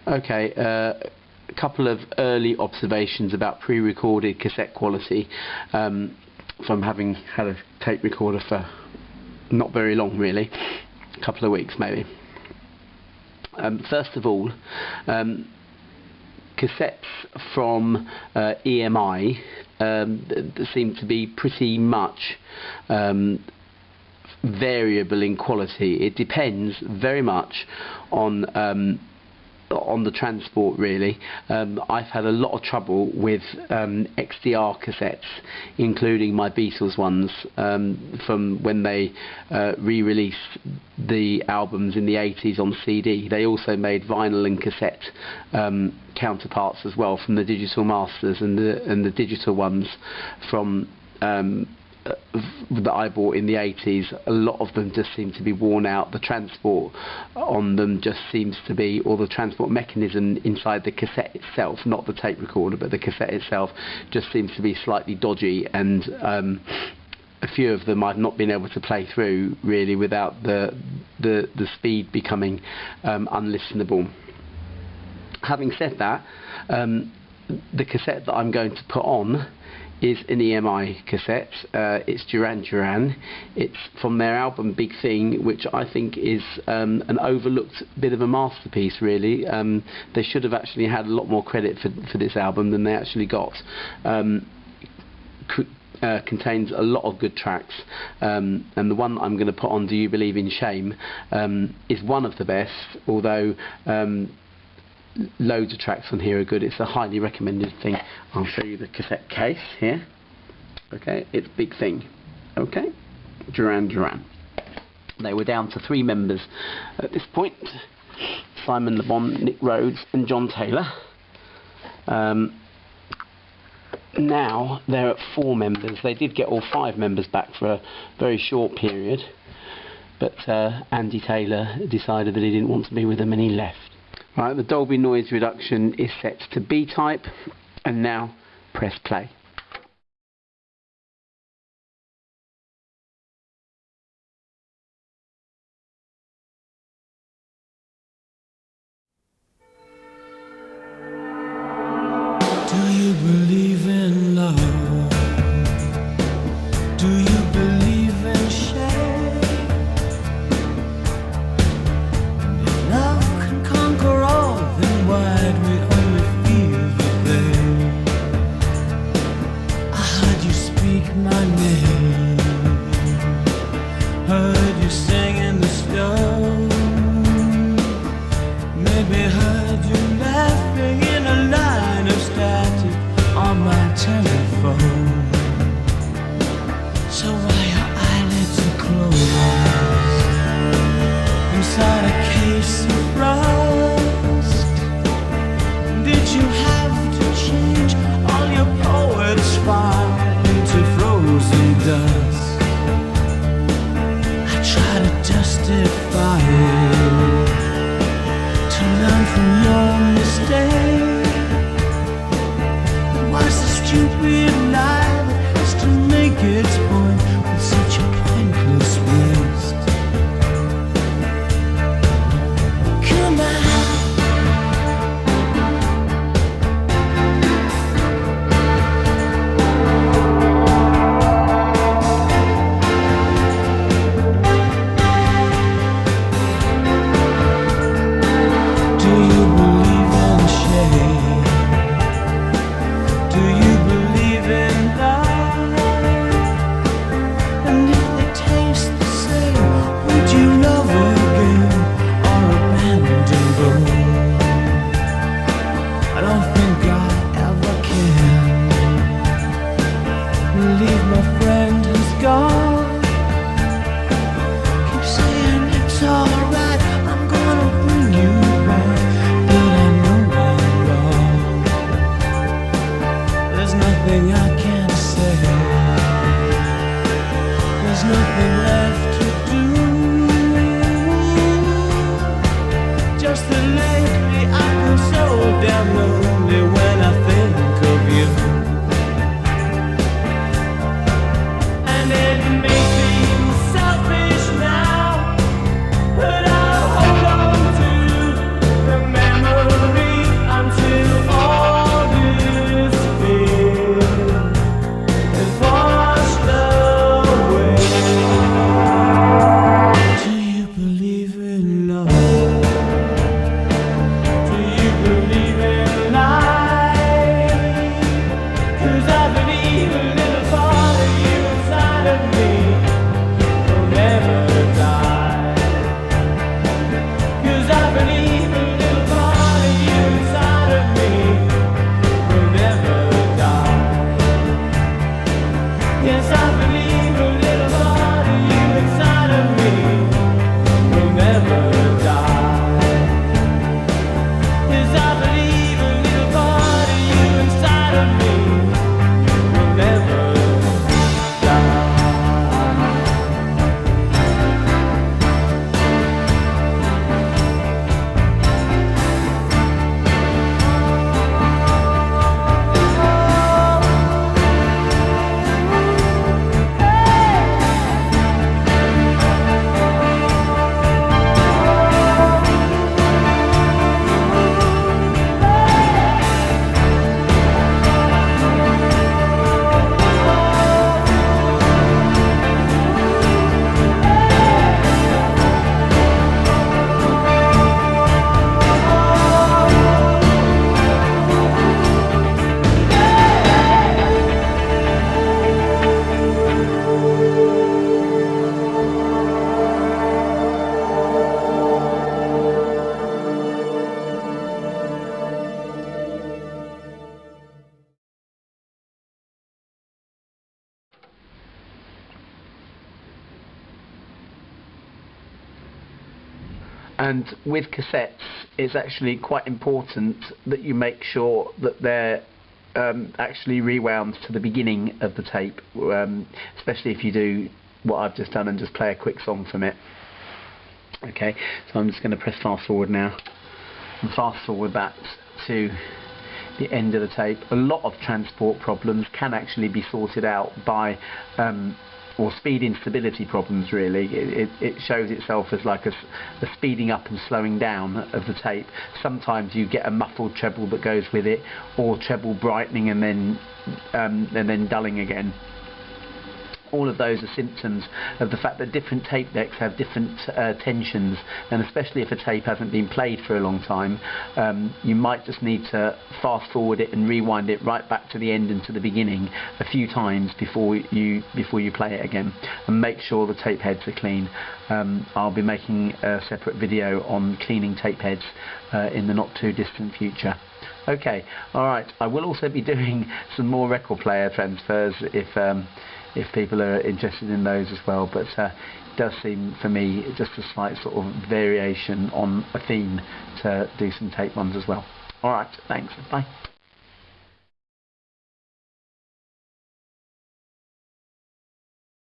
Okay, a couple of early observations about pre-recorded cassette quality from having had a tape recorder for not very long, really, a couple of weeks maybe. First of all, cassettes from EMI seem to be pretty much variable in quality. It depends very much on the transport, really. I've had a lot of trouble with XDR cassettes, including my Beatles ones, from when they re-released the albums in the 80s on CD. They also made vinyl and cassette counterparts as well, from the digital masters and the digital ones from that I bought in the 80s. A lot of them just seem to be worn out. The transport on them just seems to be, or the transport mechanism inside the cassette itself, not the tape recorder but the cassette itself, just seems to be slightly dodgy, and a few of them I've not been able to play through really without the speed becoming unlistenable. Having said that, the cassette that I'm going to put on is an EMI cassette. It's Duran. It's from their album Big Thing, which I think is an overlooked bit of a masterpiece, really. They should have actually had a lot more credit for this album than they actually got. Contains a lot of good tracks, and the one I'm going to put on, Do You Believe in Shame, is one of the best, although loads of tracks on here are good. It's a highly recommended thing. I'll show you the cassette case here. Okay, it's Big Thing. Okay, Duran. They were down to 3 members at this point: Simon Le Bon, Nick Rhodes and John Taylor. Now they're at 4 members. They did get all 5 members back for a very short period, but Andy Taylor decided that he didn't want to be with them and he left. Right, the Dolby noise reduction is set to B type, and now press play. Do you believe in love? Do you believe in shame? If love can conquer all, then why'd we only feel the pain? I heard you speak my name, heard you sing in the snow, maybe heard you laughing in a line of static on my telephone. So why your eyelids are closed inside a case of rust? Did you have to change all your poets' fire into frozen dust? I try to justify it, to learn from your mistake. But why's the stupid lie that has to make its point with such a pointless waste? Come on. And with cassettes, it's actually quite important that you make sure that they're actually rewound to the beginning of the tape, especially if you do what I've just done and just play a quick song from it. Okay, so I'm just going to press fast forward now and fast forward that to the end of the tape. A lot of transport problems can actually be sorted out by or speed instability problems, really. It shows itself as like a speeding up and slowing down of the tape. Sometimes you get a muffled treble that goes with it, or treble brightening and then dulling again. All of those are symptoms of the fact that different tape decks have different tensions, and especially if a tape hasn't been played for a long time, you might just need to fast forward it and rewind it right back to the end and to the beginning a few times before you play it again, and make sure the tape heads are clean. I'll be making a separate video on cleaning tape heads in the not too distant future. Okay, alright, I will also be doing some more record player transfers if people are interested in those as well, but it does seem for me just a slight sort of variation on a theme to do some tape ones as well. Alright, thanks, bye.